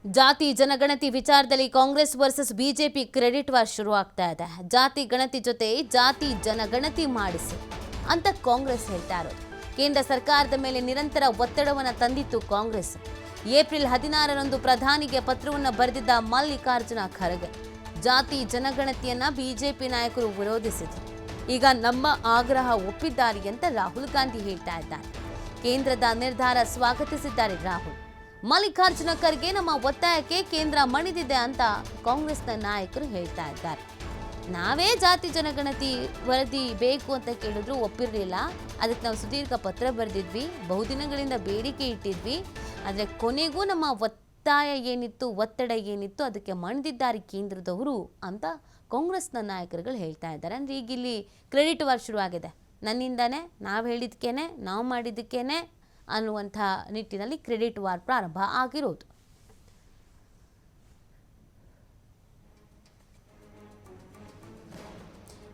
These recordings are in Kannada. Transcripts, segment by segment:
ಜಾತಿ ಜನಗಣತಿ ವಿಚಾರದಲ್ಲಿ Congress versus BJP credit war ಶುರು ಆಗ್ತಾ ಇದೆ. ಜಾತಿ ಗಣತಿ ಜೊತೆ ಜಾತಿ ಜನಗಣತಿ ಮಾಡಿಸಿ ಅಂತ ಕಾಂಗ್ರೆಸ್ ಹೇಳ್ತಾ ಇರೋದು. ಕೇಂದ್ರ ಸರ್ಕಾರದ ಮೇಲೆ ನಿರಂತರ ಒತ್ತಡವನ್ನು ತಂದಿತ್ತು ಕಾಂಗ್ರೆಸ್. ಏಪ್ರಿಲ್ 16ರಂದು ಪ್ರಧಾನಿಗೆ ಪತ್ರವನ್ನು ಬರೆದಿದ್ದ ಮಲ್ಲಿಕಾರ್ಜುನ ಖರ್ಗೆ ಜಾತಿ ಜನಗಣತಿಯನ್ನ ಬಿಜೆಪಿ ನಾಯಕರು ವಿರೋಧಿಸಿದರು. ಈಗ ನಮ್ಮ ಆಗ್ರಹ ಒಪ್ಪಿದ್ದಾರೆ ಅಂತ ರಾಹುಲ್ ಗಾಂಧಿ ಹೇಳ್ತಾ ಇದ್ದಾರೆ. ಕೇಂದ್ರದ ನಿರ್ಧಾರ ಸ್ವಾಗತಿಸಿದ್ದಾರೆ ರಾಹುಲ್. ಮಲ್ಲಿಕಾರ್ಜುನ ಖರ್ಗೆ ನಮ್ಮ ಒತ್ತಾಯಕ್ಕೆ ಕೇಂದ್ರ ಮಣಿದಿದೆ ಅಂತ ಕಾಂಗ್ರೆಸ್ನ ನಾಯಕರು ಹೇಳ್ತಾ ಇದ್ದಾರೆ. ನಾವೇ ಜಾತಿ ಜನಗಣತಿ ವರದಿ ಬೇಕು ಅಂತ ಕೇಳಿದ್ರು ಒಪ್ಪಿರಲಿಲ್ಲ. ಅದಕ್ಕೆ ನಾವು ಸುದೀರ್ಘ ಪತ್ರ ಬರೆದಿದ್ವಿ, ಬಹುದಿನಗಳಿಂದ ಬೇಡಿಕೆ ಇಟ್ಟಿದ್ವಿ. ಆದರೆ ಕೊನೆಗೂ ನಮ್ಮ ಒತ್ತಾಯ ಏನಿತ್ತು, ಒತ್ತಡ ಏನಿತ್ತು ಅದಕ್ಕೆ ಮಣಿದಿದ್ದಾರೆ ಕೇಂದ್ರದವರು ಅಂತ ಕಾಂಗ್ರೆಸ್ನ ನಾಯಕರುಗಳು ಹೇಳ್ತಾ ಇದ್ದಾರೆ. ಅಂದರೆ ಈಗ ಇಲ್ಲಿ ಕ್ರೆಡಿಟ್ ವಾರ್ ಶುರುವಾಗಿದೆ. ನನ್ನಿಂದಾನೆ, ನಾವು ಹೇಳಿದ್ದಕ್ಕೇನೆ, ನಾವು ಮಾಡಿದ್ದಕ್ಕೇನೆ ಅನ್ನುವಂಥ ನಿಟ್ಟಿನಲ್ಲಿ ಕ್ರೆಡಿಟ್ ವಾರ್ ಪ್ರಾರಂಭ ಆಗಿರೋದು.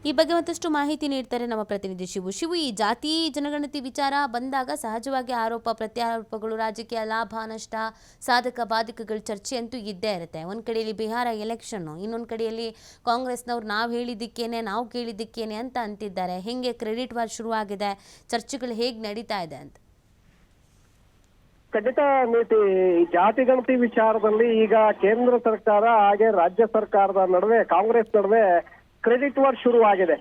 ಈ ಬಗ್ಗೆ ಮತ್ತಷ್ಟು ಮಾಹಿತಿ ನೀಡ್ತಾರೆ ನಮ್ಮ ಪ್ರತಿನಿಧಿ ಶಿವು. ಈ ಜಾತಿ ಜನಗಣತಿ ವಿಚಾರ ಬಂದಾಗ ಸಹಜವಾಗಿ ಆರೋಪ ಪ್ರತ್ಯಾರೋಪಗಳು, ರಾಜಕೀಯ ಲಾಭ ನಷ್ಟ, ಸಾಧಕ ಬಾಧಕಗಳ ಚರ್ಚೆ ಅಂತೂ ಇದ್ದೇ ಇರುತ್ತೆ. ಒಂದು ಕಡೆಯಲ್ಲಿ ಬಿಹಾರ ಎಲೆಕ್ಷನ್ನು, ಇನ್ನೊಂದು ಕಡೆಯಲ್ಲಿ ಕಾಂಗ್ರೆಸ್ನವ್ರು ನಾವು ಹೇಳಿದ್ದಕ್ಕೇನೆ, ನಾವು ಕೇಳಿದ್ದಕ್ಕೇನೆ ಅಂತ ಅಂತಿದ್ದಾರೆ. ಹೆಂಗೆ ಕ್ರೆಡಿಟ್ ವಾರ್ ಶುರುವಾಗಿದೆ, ಚರ್ಚೆಗಳು ಹೇಗೆ ನಡೀತಾ ಇದೆ ಅಂತ? ಖಂಡಿತ ನೀತಿ, ಜಾತಿ ಗಣತಿ ವಿಚಾರದಲ್ಲಿ ಈಗ ಕೇಂದ್ರ ಸರ್ಕಾರ ಹಾಗೆ ರಾಜ್ಯ ಸರ್ಕಾರದ ನಡುವೆ, ಕಾಂಗ್ರೆಸ್ ನಡುವೆ ಕ್ರೆಡಿಟ್ ವಾರ್ ಶುರುವಾಗಿದೆ.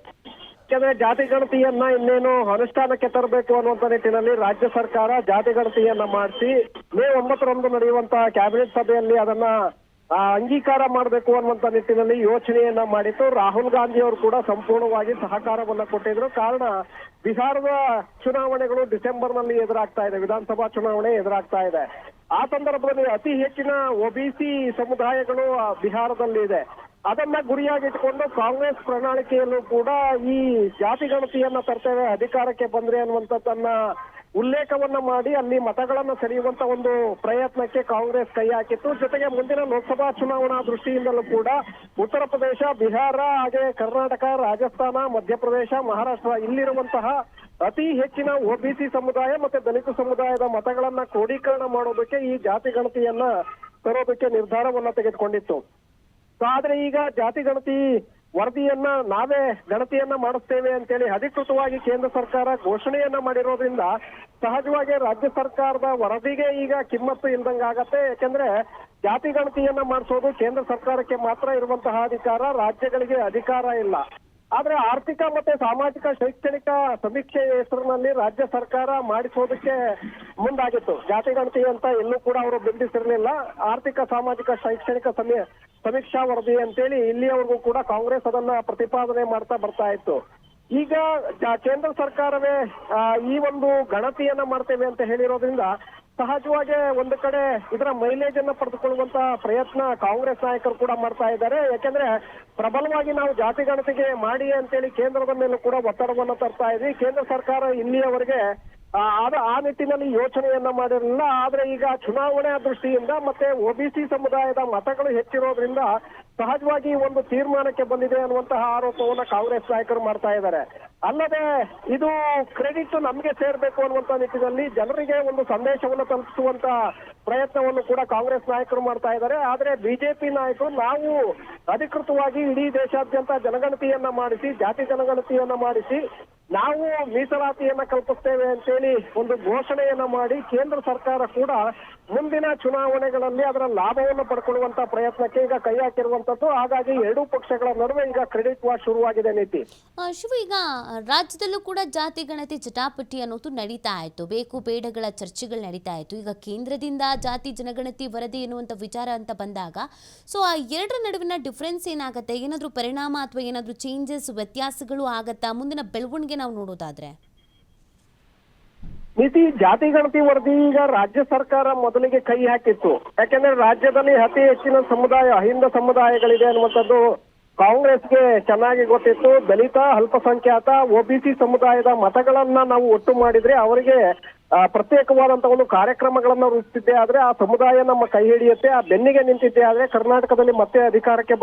ಯಾಕಂದ್ರೆ ಜಾತಿ ಗಣತಿಯನ್ನ ಇನ್ನೇನು ಅನುಷ್ಠಾನಕ್ಕೆ ತರಬೇಕು ಅನ್ನುವಂತ ನಿಟ್ಟಿನಲ್ಲಿ ರಾಜ್ಯ ಸರ್ಕಾರ ಜಾತಿ ಗಣತಿಯನ್ನ ಮಾಡಿಸಿ ಮೇ 9ರಂದು ನಡೆಯುವಂತಹ ಕ್ಯಾಬಿನೆಟ್ ಸಭೆಯಲ್ಲಿ ಅದನ್ನ ಅಂಗೀಕಾರ ಮಾಡಬೇಕು ಅನ್ನುವಂತ ನಿಟ್ಟಿನಲ್ಲಿ ಯೋಚನೆಯನ್ನ ಮಾಡಿತ್ತು. ರಾಹುಲ್ ಗಾಂಧಿ ಅವರು ಕೂಡ ಸಂಪೂರ್ಣವಾಗಿ ಸಹಕಾರವನ್ನ ಕೊಟ್ಟಿದ್ರು. ಕಾರಣ, ಬಿಹಾರದ ಚುನಾವಣೆಗಳು ಡಿಸೆಂಬರ್ನಲ್ಲಿ ಎದುರಾಗ್ತಾ ಇದೆ, ವಿಧಾನಸಭಾ ಚುನಾವಣೆ ಎದುರಾಗ್ತಾ ಇದೆ. ಆ ಸಂದರ್ಭದಲ್ಲಿ ಅತಿ ಹೆಚ್ಚಿನ ಒಬಿಸಿ ಸಮುದಾಯಗಳು ಬಿಹಾರದಲ್ಲಿ ಇದೆ. ಅದನ್ನ ಗುರಿಯಾಗಿಟ್ಕೊಂಡು ಕಾಂಗ್ರೆಸ್ ಪ್ರಣಾಳಿಕೆಯಲ್ಲೂ ಕೂಡ ಈ ಜಾತಿ ಗಣತಿಯನ್ನ ತರ್ತೇವೆ ಅಧಿಕಾರಕ್ಕೆ ಬಂದ್ರೆ ಅನ್ನುವಂಥದ್ದನ್ನ ಉಲ್ಲೇಖವನ್ನ ಮಾಡಿ ಅಲ್ಲಿ ಮತಗಳನ್ನ ಸೆಳೆಯುವಂತ ಒಂದು ಪ್ರಯತ್ನಕ್ಕೆ ಕಾಂಗ್ರೆಸ್ ಕೈ ಹಾಕಿತ್ತು. ಜೊತೆಗೆ ಮುಂದಿನ ಲೋಕಸಭಾ ಚುನಾವಣಾ ದೃಷ್ಟಿಯಿಂದಲೂ ಕೂಡ ಉತ್ತರ ಪ್ರದೇಶ, ಬಿಹಾರ, ಹಾಗೆ ಕರ್ನಾಟಕ, ರಾಜಸ್ಥಾನ, ಮಧ್ಯಪ್ರದೇಶ, ಮಹಾರಾಷ್ಟ್ರ ಇಲ್ಲಿರುವಂತಹ ಅತಿ ಹೆಚ್ಚಿನ ಒಬಿಸಿ ಸಮುದಾಯ ಮತ್ತೆ ದಲಿತ ಸಮುದಾಯದ ಮತಗಳನ್ನ ಕ್ರೋಢೀಕರಣ ಮಾಡೋದಕ್ಕೆ ಈ ಜಾತಿ ಗಣತಿಯನ್ನ ತರೋದಕ್ಕೆ ನಿರ್ಧಾರವನ್ನ ತೆಗೆದುಕೊಂಡಿತ್ತು. ಆದ್ರೆ ಈಗ ಜಾತಿ ಗಣತಿ ವರದಿಯನ್ನ ನಾವೇ ಗಣತಿಯನ್ನ ಮಾಡಿಸ್ತೇವೆ ಅಂತೇಳಿ ಅಧಿಕೃತವಾಗಿ ಕೇಂದ್ರ ಸರ್ಕಾರ ಘೋಷಣೆಯನ್ನ ಮಾಡಿರೋದ್ರಿಂದ ಸಹಜವಾಗಿ ರಾಜ್ಯ ಸರ್ಕಾರದ ವರದಿಗೆ ಈಗ ಕಿಮ್ಮತ್ತು ಇಲ್ದಂಗಾಗತ್ತೆ. ಯಾಕೆಂದ್ರೆ ಜಾತಿ ಗಣತಿಯನ್ನ ಮಾಡಿಸೋದು ಕೇಂದ್ರ ಸರ್ಕಾರಕ್ಕೆ ಮಾತ್ರ ಇರುವಂತಹ ಅಧಿಕಾರ, ರಾಜ್ಯಗಳಿಗೆ ಅಧಿಕಾರ ಇಲ್ಲ. ಆದ್ರೆ ಆರ್ಥಿಕ ಮತ್ತೆ ಸಾಮಾಜಿಕ ಶೈಕ್ಷಣಿಕ ಸಮೀಕ್ಷೆ ಹೆಸರಿನಲ್ಲಿ ರಾಜ್ಯ ಸರ್ಕಾರ ಮಾಡಿಸೋದಕ್ಕೆ ಮುಂದಾಗಿತ್ತು. ಜಾತಿ ಗಣತಿ ಅಂತ ಎಲ್ಲೂ ಕೂಡ ಅವರು ಬಿಂಬಿಸಿರ್ಲಿಲ್ಲ. ಆರ್ಥಿಕ ಸಾಮಾಜಿಕ ಶೈಕ್ಷಣಿಕ ಸಮೀಕ್ಷಾ ವರದಿ ಅಂತೇಳಿ ಇಲ್ಲಿಯವರೆಗೂ ಕೂಡ ಕಾಂಗ್ರೆಸ್ ಅದನ್ನ ಪ್ರತಿಪಾದನೆ ಮಾಡ್ತಾ ಬರ್ತಾ ಇತ್ತು. ಈಗ ಕೇಂದ್ರ ಸರ್ಕಾರವೇ ಈ ಒಂದು ಗಣತಿಯನ್ನ ಮಾಡ್ತೇವೆ ಅಂತ ಹೇಳಿರೋದ್ರಿಂದ ಸಹಜವಾಗಿ ಒಂದು ಕಡೆ ಇದರ ಮೈಲೇಜ್ ಅನ್ನ ಪಡೆದುಕೊಳ್ಳುವಂತ ಪ್ರಯತ್ನ ಕಾಂಗ್ರೆಸ್ ನಾಯಕರು ಕೂಡ ಮಾಡ್ತಾ ಇದ್ದಾರೆ. ಯಾಕೆಂದ್ರೆ ಪ್ರಬಲವಾಗಿ ನಾವು ಜಾತಿ ಗಣತಿಗೆ ಮಾಡಿ ಅಂತೇಳಿ ಕೇಂದ್ರದ ಮೇಲೂ ಕೂಡ ಒತ್ತಡವನ್ನ ತರ್ತಾ ಇದ್ವಿ. ಕೇಂದ್ರ ಸರ್ಕಾರ ಇಲ್ಲಿಯವರೆಗೆ ಆ ನಿಟ್ಟಿನಲ್ಲಿ ಯೋಚನೆಯನ್ನ ಮಾಡಿರಲಿಲ್ಲ. ಆದ್ರೆ ಈಗ ಚುನಾವಣೆಯ ದೃಷ್ಟಿಯಿಂದ ಮತ್ತೆ ಒಬಿಸಿ ಸಮುದಾಯದ ಮತಗಳು ಹೆಚ್ಚಿರೋದ್ರಿಂದ ಸಹಜವಾಗಿ ಒಂದು ತೀರ್ಮಾನಕ್ಕೆ ಬಂದಿದೆ ಅನ್ನುವಂತಹ ಆರೋಪವನ್ನ ಕಾಂಗ್ರೆಸ್ ನಾಯಕರು ಮಾಡ್ತಾ ಇದ್ದಾರೆ. ಅಲ್ಲದೆ ಇದು ಕ್ರೆಡಿಟ್ ನಮಗೆ ಸೇರ್ಬೇಕು ಅನ್ನುವಂತ ನಿಟ್ಟಿನಲ್ಲಿ ಜನರಿಗೆ ಒಂದು ಸಂದೇಶವನ್ನು ತಲುಪಿಸುವಂತ ಪ್ರಯತ್ನವನ್ನು ಕೂಡ ಕಾಂಗ್ರೆಸ್ ನಾಯಕರು ಮಾಡ್ತಾ ಇದ್ದಾರೆ. ಆದ್ರೆ ಬಿಜೆಪಿ ನಾಯಕರು ನಾವು ಅಧಿಕೃತವಾಗಿ ಇಡೀ ದೇಶಾದ್ಯಂತ ಜನಗಣತಿಯನ್ನ ಮಾಡಿಸಿ, ಜಾತಿ ಜನಗಣತಿಯನ್ನ ಮಾಡಿಸಿ ನಾವು ಮೀಸಲಾತಿಯನ್ನ ಕಲ್ಪಿಸ್ತೇವೆ ಅಂತೇಳಿ ಒಂದು ಘೋಷಣೆಯನ್ನ ಮಾಡಿ ಕೇಂದ್ರ ಸರ್ಕಾರ ಕೂಡ ಮುಂದಿನ ಚುನಾವಣೆಗಳಲ್ಲಿ ಅದರ ಲಾಭವನ್ನು ಪಡ್ಕೊಳ್ಳುವಂತ ಪ್ರಯತ್ನಕ್ಕೆ ಈಗ ಕೈ ಹಾಕಿರುವಂತದ್ದು. ಹಾಗಾಗಿ ಎರಡೂ ಪಕ್ಷಗಳ ನಡುವೆ ಈಗ ಕ್ರೆಡಿಟ್ ವಾರ್ ಶುರುವಾಗಿದೆ. ನೀತಿ ಶಿವು, ಈಗ ರಾಜ್ಯದಲ್ಲೂ ಕೂಡ ಜಾತಿ ಗಣತಿ ಜಟಾಪಟಿ ಅನ್ನೋದು ನಡೀತಾ ಇತ್ತು, ಬೇಕು ಬೇಡಗಳ ಚರ್ಚೆಗಳು ನಡೀತಾ ಇತ್ತು. ಈಗ ಕೇಂದ್ರದಿಂದ ಜಾತಿ ಜನಗಣತಿ ವರದಿ ಎನ್ನುವಂಥ ವಿಚಾರ ಅಂತ ಬಂದಾಗ ಸೊ ಆ ಎರಡರ ನಡುವಿನ ಡಿಫ್ರೆನ್ಸ್ ಏನಾಗುತ್ತೆ? ಏನಾದರೂ ಪರಿಣಾಮ ಅಥವಾ ಏನಾದರೂ ಚೇಂಜಸ್, ವ್ಯತ್ಯಾಸಗಳು ಆಗತ್ತಾ ಮುಂದಿನ ಬೆಳವಣಿಗೆ ನಾವು ನೋಡೋದಾದ್ರೆ? ನೀತಿ, ಜಾತಿ ಗಣತಿ ವರದಿ ಈಗ ರಾಜ್ಯ ಸರ್ಕಾರ ಮೊದಲಿಗೆ ಕೈ ಹಾಕಿತ್ತು. ಯಾಕೆಂದ್ರೆ ರಾಜ್ಯದಲ್ಲಿ ಅತಿ ಹೆಚ್ಚಿನ ಸಮುದಾಯ ಅಹಿಂದ ಸಮುದಾಯಗಳಿದೆ ಅನ್ನುವಂಥದ್ದು ಕಾಂಗ್ರೆಸ್ಗೆ ಚೆನ್ನಾಗಿ ಗೊತ್ತಿತ್ತು. ದಲಿತ, ಅಲ್ಪಸಂಖ್ಯಾತ, ಒಬಿಸಿ ಸಮುದಾಯದ ಮತಗಳನ್ನ ನಾವು ಒಟ್ಟು ಮಾಡಿದ್ರೆ ಅವರಿಗೆ ಪ್ರತ್ಯೇಕವಾದಂತಹ ಒಂದು ಕಾರ್ಯಕ್ರಮಗಳನ್ನ ರೂಪಿಸಿದ್ದೆ ಆದ್ರೆ ಆ ಸಮುದಾಯ ನಮ್ಮ ಕೈ ಹಿಡಿಯುತ್ತೆ, ಆ ಬೆನ್ನಿಗೆ ನಿಂತಿದ್ದೆ ಆದ್ರೆ ಕರ್ನಾಟಕದಲ್ಲಿ ಮತ್ತೆ ಅಧಿಕಾರಕ್ಕೆ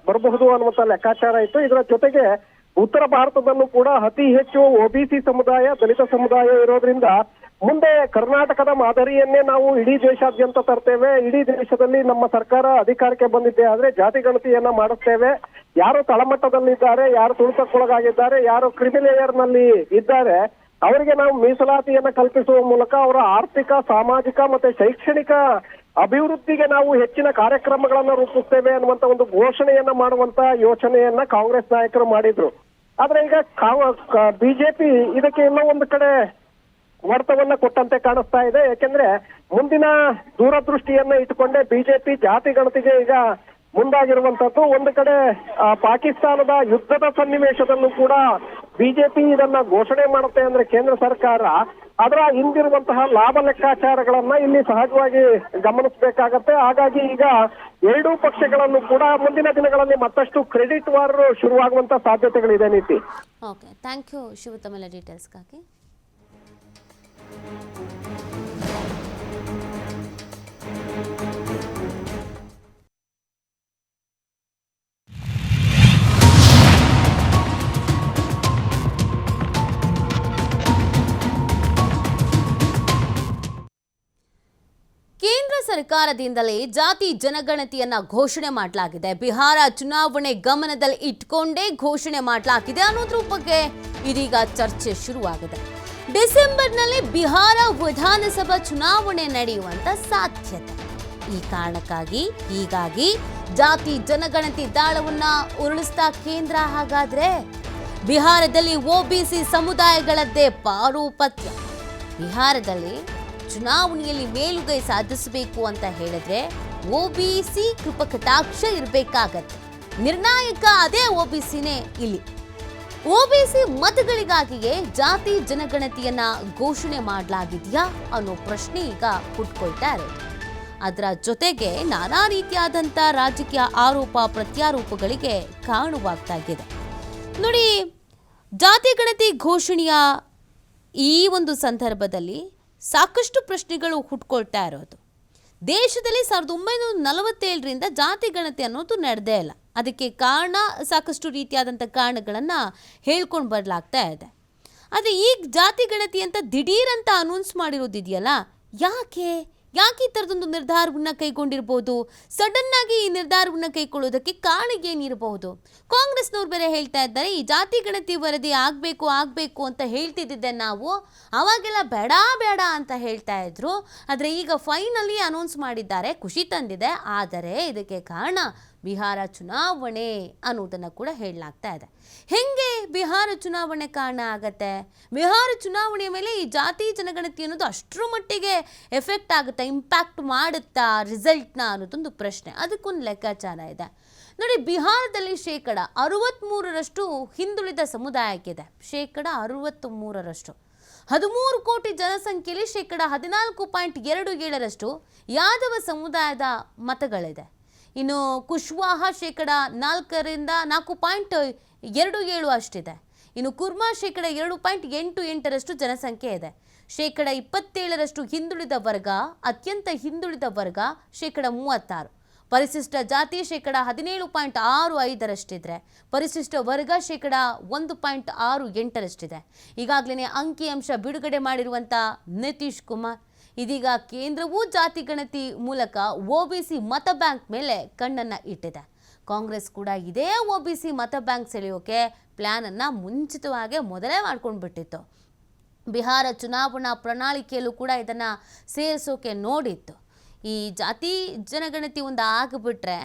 ಬರಬಹುದು ಅನ್ನುವಂತ ಲೆಕ್ಕಾಚಾರ ಇತ್ತು. ಇದರ ಜೊತೆಗೆ ಉತ್ತರ ಭಾರತದಲ್ಲೂ ಕೂಡ ಅತಿ ಹೆಚ್ಚು ಒಬಿಸಿ ಸಮುದಾಯ, ದಲಿತ ಸಮುದಾಯ ಇರೋದ್ರಿಂದ ಮುಂದೆ ಕರ್ನಾಟಕದ ಮಾದರಿಯನ್ನೇ ನಾವು ಇಡೀ ದೇಶಾದ್ಯಂತ ತರ್ತೇವೆ, ಇಡೀ ದೇಶದಲ್ಲಿ ನಮ್ಮ ಸರ್ಕಾರ ಅಧಿಕಾರಕ್ಕೆ ಬಂದಿದ್ದೆ ಆದ್ರೆ ಜಾತಿ ಗಣತಿಯನ್ನ ಮಾಡಿಸ್ತೇವೆ, ಯಾರು ತಳಮಟ್ಟದಲ್ಲಿದ್ದಾರೆ, ಯಾರು ತುಳಿತಕ್ಕೊಳಗಾಗಿದ್ದಾರೆ, ಯಾರು ಕ್ರಿಮಿಲೇಯರ್ ನಲ್ಲಿ ಇದ್ದಾರೆ ಅವರಿಗೆ ನಾವು ಮೀಸಲಾತಿಯನ್ನ ಕಲ್ಪಿಸುವ ಮೂಲಕ ಅವರ ಆರ್ಥಿಕ, ಸಾಮಾಜಿಕ ಮತ್ತೆ ಶೈಕ್ಷಣಿಕ ಅಭಿವೃದ್ಧಿಗೆ ನಾವು ಹೆಚ್ಚಿನ ಕಾರ್ಯಕ್ರಮಗಳನ್ನ ರೂಪಿಸ್ತೇವೆ ಅನ್ನುವಂತ ಒಂದು ಘೋಷಣೆಯನ್ನ ಮಾಡುವಂತ ಯೋಚನೆಯನ್ನ ಕಾಂಗ್ರೆಸ್ ನಾಯಕರು ಮಾಡಿದ್ರು. ಆದ್ರೆ ಈಗ ಬಿಜೆಪಿ ಇದಕ್ಕೆ ಇನ್ನೂ ಒಂದು ಕಡೆ ಒತ್ತಡವನ್ನ ಕೊಟ್ಟಂತೆ ಕಾಣಿಸ್ತಾ ಇದೆ. ಯಾಕೆಂದ್ರೆ ಮುಂದಿನ ದೂರದೃಷ್ಟಿಯನ್ನ ಇಟ್ಟುಕೊಂಡೇ ಬಿಜೆಪಿ ಜಾತಿ ಗಣತಿಗೆ ಈಗ ಮುಂದಾಗಿರುವಂತದ್ದು. ಒಂದು ಕಡೆ ಪಾಕಿಸ್ತಾನದ ಯುದ್ಧದ ಸನ್ನಿವೇಶದಲ್ಲೂ ಕೂಡ ಬಿಜೆಪಿ ಇದನ್ನ ಘೋಷಣೆ ಮಾಡುತ್ತೆ ಅಂದ್ರೆ ಕೇಂದ್ರ ಸರ್ಕಾರ ಅದರ ಹಿಂದಿರುವಂತಹ ಲಾಭ ಲೆಕ್ಕಾಚಾರಗಳನ್ನ ಇಲ್ಲಿ ಸಹಜವಾಗಿ ಗಮನಿಸಬೇಕಾಗತ್ತೆ. ಹಾಗಾಗಿ ಈಗ ಎರಡೂ ಪಕ್ಷಗಳನ್ನು ಕೂಡ ಮುಂದಿನ ದಿನಗಳಲ್ಲಿ ಮತ್ತಷ್ಟು ಕ್ರೆಡಿಟ್ ವಾರ್ ಶುರುವಾಗುವಂತ ಸಾಧ್ಯತೆಗಳಿದೆ. ನೀತಿ. ಓಕೆ, ಥ್ಯಾಂಕ್ ಯು ಶಿವ, ತಮ್ಮೆಲ್ಲ ಡೀಟೇಲ್ಸ್ಗಾಗಿ. ಕೇಂದ್ರ ಸರ್ಕಾರದಿಂದಲೇ ಜಾತಿ ಜನಗಣತಿಯನ್ನ ಘೋಷಣೆ ಮಾಡಲಾಗಿದೆ. ಬಿಹಾರ ಚುನಾವಣೆ ಗಮನದಲ್ಲಿ ಇಟ್ಕೊಂಡೇ ಘೋಷಣೆ ಮಾಡಲಾಗಿದೆ ಅನ್ನೋದ್ರ ಬಗ್ಗೆ ಇದೀಗ ಚರ್ಚೆ ಶುರುವಾಗಿದೆ. ಡಿಸೆಂಬರ್ನಲ್ಲಿ ಬಿಹಾರ ವಿಧಾನಸಭಾ ಚುನಾವಣೆ ನಡೆಯುವಂತ ಸಾಧ್ಯತೆ. ಈ ಕಾರಣಕ್ಕಾಗಿ ಹೀಗಾಗಿ ಜಾತಿ ಜನಗಣತಿ ದಾಳವನ್ನ ಉರುಳಿಸ್ತಾ ಕೇಂದ್ರ. ಹಾಗಾದ್ರೆ ಬಿಹಾರದಲ್ಲಿ ಒಬಿಸಿ ಸಮುದಾಯಗಳದ್ದೇ ಪಾರುಪತ್ಯ. ಬಿಹಾರದಲ್ಲಿ ಚುನಾವಣೆಯಲ್ಲಿ ಮೇಲುಗೈ ಸಾಧಿಸಬೇಕು ಅಂತ ಹೇಳಿದ್ರೆ ಒಬಿಸಿ ಕೃಪಕಟಾಕ್ಷ ಇರಬೇಕಾಗತ್ತೆ. ನಿರ್ಣಾಯಕ ಅದೇ ಒಬಿಸಿನೇ ಇಲ್ಲಿ. ಒಬಿಸಿ ಮತಗಳಿಗಾಗಿಯೇ ಜಾತಿ ಜನಗಣತಿಯನ್ನ ಘೋಷಣೆ ಮಾಡಲಾಗಿದೆಯಾ ಅನ್ನೋ ಪ್ರಶ್ನೆ ಈಗ ಹುಟ್ಕೊಳ್ತಾ ಇರೋದು. ಅದರ ಜೊತೆಗೆ ನಾನಾ ರೀತಿಯಾದಂಥ ರಾಜಕೀಯ ಆರೋಪ ಪ್ರತ್ಯಾರೋಪಗಳಿಗೆ ಕಾರಣವಾಗ್ತಾ ಇದೆ. ನೋಡಿ, ಜಾತಿ ಗಣತಿ ಘೋಷಣೆಯ ಈ ಒಂದು ಸಂದರ್ಭದಲ್ಲಿ ಸಾಕಷ್ಟು ಪ್ರಶ್ನೆಗಳು ಹುಟ್ಕೊಳ್ತಾ ಇರೋದು. ದೇಶದಲ್ಲಿ 1947ರಿಂದ ಜಾತಿ ಗಣತಿ ಅನ್ನೋದು ನಡೆದೇ ಇಲ್ಲ. ಅದಕ್ಕೆ ಕಾರಣ ಸಾಕಷ್ಟು ರೀತಿಯಾದಂಥ ಕಾರಣಗಳನ್ನು ಹೇಳ್ಕೊಂಡು ಬರಲಾಗ್ತಾ ಇದೆ. ಆದರೆ ಈಗ ಜಾತಿ ಗಣತಿ ಅಂತ ದಿಢೀರಂತ ಅನೌನ್ಸ್ ಮಾಡಿರೋದಿದೆಯಲ್ಲ, ಯಾಕೆ ಈ ಥರದೊಂದು ನಿರ್ಧಾರವನ್ನು ಕೈಗೊಂಡಿರ್ಬೋದು? ಸಡನ್ನಾಗಿ ಈ ನಿರ್ಧಾರವನ್ನು ಕೈಗೊಳ್ಳೋದಕ್ಕೆ ಕಾರಣ ಏನಿರಬಹುದು? ಕಾಂಗ್ರೆಸ್ನವ್ರು ಬೇರೆ ಹೇಳ್ತಾ ಇದ್ದಾರೆ, ಈ ಜಾತಿ ಗಣತಿ ವರದಿ ಆಗಬೇಕು ಅಂತ ಹೇಳ್ತಿದ್ದೆ ನಾವು, ಅವಾಗೆಲ್ಲ ಬೇಡ ಅಂತ ಹೇಳ್ತಾ ಇದ್ರು. ಆದರೆ ಈಗ ಫೈನಲಿ ಅನೌನ್ಸ್ ಮಾಡಿದ್ದಾರೆ, ಖುಷಿ ತಂದಿದೆ. ಆದರೆ ಇದಕ್ಕೆ ಕಾರಣ ಬಿಹಾರ ಚುನಾವಣೆ ಅನ್ನೋದನ್ನು ಕೂಡ ಹೇಳಲಾಗ್ತಾ ಇದೆ. ಹೆಂಗೆ ಬಿಹಾರ ಚುನಾವಣೆ ಕಾರಣ ಆಗತ್ತೆ? ಬಿಹಾರ ಚುನಾವಣೆಯ ಮೇಲೆ ಈ ಜಾತಿ ಜನಗಣತಿ ಅನ್ನೋದು ಅಷ್ಟರ ಮಟ್ಟಿಗೆ ಎಫೆಕ್ಟ್ ಆಗುತ್ತಾ, ಇಂಪ್ಯಾಕ್ಟ್ ಮಾಡುತ್ತಾ ರಿಸಲ್ಟ್ನ ಅನ್ನೋದೊಂದು ಪ್ರಶ್ನೆ. ಅದಕ್ಕೊಂದು ಲೆಕ್ಕಾಚಾರ ಇದೆ. ನೋಡಿ, ಬಿಹಾರದಲ್ಲಿ 63% ಹಿಂದುಳಿದ ಸಮುದಾಯಕ್ಕಿದೆ. 63%. 13 ಕೋಟಿ ಜನಸಂಖ್ಯೆಯಲ್ಲಿ 14.27% ಯಾದವ ಸಮುದಾಯದ ಮತಗಳಿದೆ. ಇನ್ನು ಕುಶ್ವಾಹ 4.27 ಅಷ್ಟಿದೆ. ಇನ್ನು ಕುರ್ಮಾ 2.88% ಜನಸಂಖ್ಯೆ ಇದೆ. 27% ಹಿಂದುಳಿದ ವರ್ಗ, ಅತ್ಯಂತ ಹಿಂದುಳಿದ ವರ್ಗ 36%. ಪರಿಶಿಷ್ಟ ಜಾತಿ 17.65%. ಪರಿಶಿಷ್ಟ ವರ್ಗ 1.68%. ಈಗಾಗಲೇ ಅಂಕಿಅಂಶ ಬಿಡುಗಡೆ ಮಾಡಿರುವಂಥ ನಿತೀಶ್ ಕುಮಾರ್ ಇದೀಗ ಕೇಂದ್ರವೂ ಜಾತಿ ಗಣತಿ ಮೂಲಕ ಒಬಿಸಿ ಮತ ಬ್ಯಾಂಕ್ ಮೇಲೆ ಕಣ್ಣನ್ನು ಇಟ್ಟಿದೆ. ಕಾಂಗ್ರೆಸ್ ಕೂಡ ಇದೇ ಒಬಿಸಿ ಮತ ಬ್ಯಾಂಕ್ ಸೆಳೆಯೋಕೆ ಪ್ಲ್ಯಾನನ್ನು ಮುಂಚಿತವಾಗಿ ಮೊದಲೇ ಮಾಡ್ಕೊಂಡು ಬಿಟ್ಟಿತ್ತು. ಬಿಹಾರ ಚುನಾವಣಾ ಪ್ರಣಾಳಿಕೆಯಲ್ಲೂ ಕೂಡ ಇದನ್ನು ಸೇರಿಸೋಕೆ ನೋಡಿತ್ತು. ಈ ಜಾತಿ ಜನಗಣತಿ ಒಂದು ಆಗಿಬಿಟ್ರೆ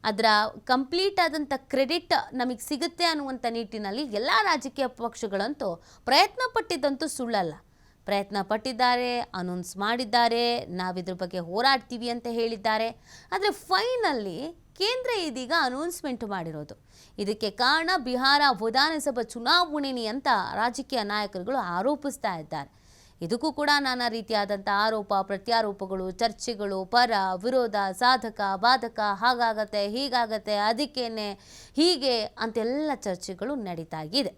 ಅದರ ಕಂಪ್ಲೀಟ್ ಆದಂಥ ಕ್ರೆಡಿಟ್ ನಮಗೆ ಸಿಗುತ್ತೆ ಅನ್ನುವಂಥ ನಿಟ್ಟಿನಲ್ಲಿ ಎಲ್ಲ ರಾಜಕೀಯ ಪಕ್ಷಗಳಂತೂ ಪ್ರಯತ್ನ ಪಟ್ಟಿದ್ದಂತೂ ಸುಳ್ಳಲ್ಲ. ಪ್ರಯತ್ನ ಪಟ್ಟಿದ್ದಾರೆ, ಅನೌನ್ಸ್ ಮಾಡಿದ್ದಾರೆ, ನಾವಿದ್ರ ಬಗ್ಗೆ ಹೋರಾಡ್ತೀವಿ ಅಂತ ಹೇಳಿದ್ದಾರೆ. ಆದರೆ ಫೈನಲಿ ಕೇಂದ್ರ ಇದೀಗ ಅನೌನ್ಸ್ಮೆಂಟ್ ಮಾಡಿರೋದು. ಇದಕ್ಕೆ ಕಾರಣ ಬಿಹಾರ ವಿಧಾನಸಭಾ ಚುನಾವಣೆ ಅಂತ ರಾಜಕೀಯ ನಾಯಕರುಗಳು ಆರೋಪಿಸ್ತಾ ಇದ್ದಾರೆ. ಇದಕ್ಕೂ ಕೂಡ ನಾನಾ ರೀತಿಯಾದಂಥ ಆರೋಪ ಪ್ರತ್ಯಾರೋಪಗಳು, ಚರ್ಚೆಗಳು, ಪರ ವಿರೋಧ, ಸಾಧಕ ಬಾಧಕ, ಹಾಗಾಗತ್ತೆ ಹೀಗಾಗತ್ತೆ, ಅದಕ್ಕೇನೆ ಹೀಗೆ ಅಂತೆಲ್ಲ ಚರ್ಚೆಗಳು ನಡೀತಾ ಇದೆ.